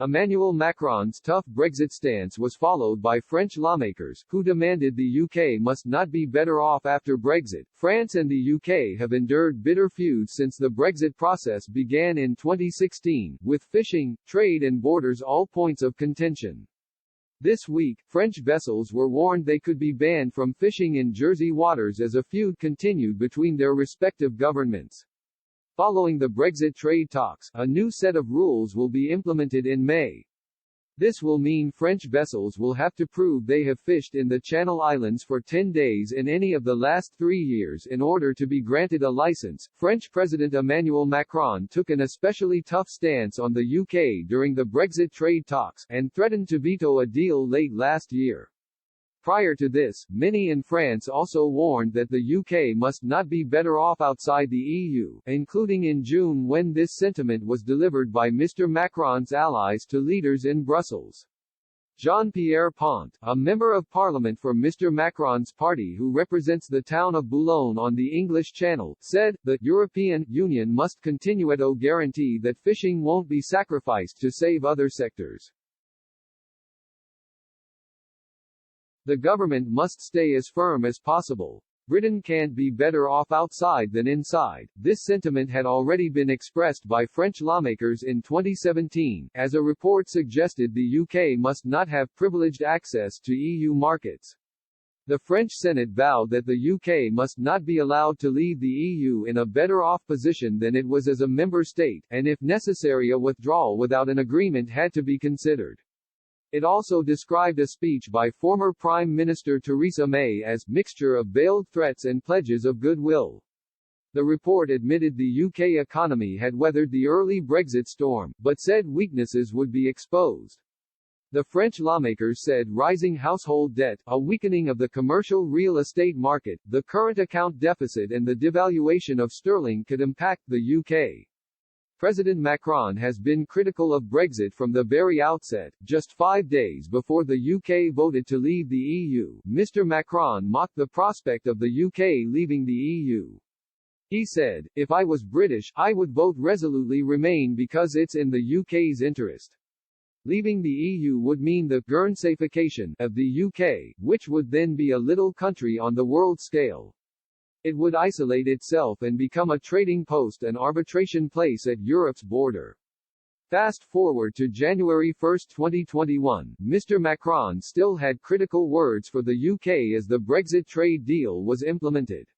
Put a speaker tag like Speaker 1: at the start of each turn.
Speaker 1: Emmanuel Macron's tough Brexit stance was followed by French lawmakers, who demanded the UK must not be better off after Brexit. France and the UK have endured bitter feuds since the Brexit process began in 2016, with fishing, trade and borders all points of contention. This week, French vessels were warned they could be banned from fishing in Jersey waters as a feud continued between their respective governments. Following the Brexit trade talks, a new set of rules will be implemented in May. This will mean French vessels will have to prove they have fished in the Channel Islands for 10 days in any of the last 3 years in order to be granted a license. French President Emmanuel Macron took an especially tough stance on the UK during the Brexit trade talks, and threatened to veto a deal late last year. Prior to this, many in France also warned that the UK must not be better off outside the EU, including in June when this sentiment was delivered by Mr. Macron's allies to leaders in Brussels. Jean-Pierre Pont, a member of parliament for Mr. Macron's party who represents the town of Boulogne on the English Channel, said, "The European Union must continue to guarantee that fishing won't be sacrificed to save other sectors. The government must stay as firm as possible. Britain can't be better off outside than inside." This sentiment had already been expressed by French lawmakers in 2017, as a report suggested the UK must not have privileged access to EU markets. The French Senate vowed that the UK must not be allowed to leave the EU in a better off position than it was as a member state, and if necessary a withdrawal without an agreement had to be considered. It also described a speech by former Prime Minister Theresa May as mixture of veiled threats and pledges of goodwill. The report admitted the UK economy had weathered the early Brexit storm, but said weaknesses would be exposed. The French lawmakers said rising household debt, a weakening of the commercial real estate market, the current account deficit and the devaluation of sterling could impact the UK. President Macron has been critical of Brexit from the very outset. Just 5 days before the UK voted to leave the EU, Mr. Macron mocked the prospect of the UK leaving the EU. He said, "If I was British, I would vote resolutely remain because it's in the UK's interest." Leaving the EU would mean the Guernseyification of the UK, which would then be a little country on the world scale. It would isolate itself and become a trading post and arbitration place at Europe's border. Fast forward to January 1, 2021, Mr. Macron still had critical words for the UK as the Brexit trade deal was implemented.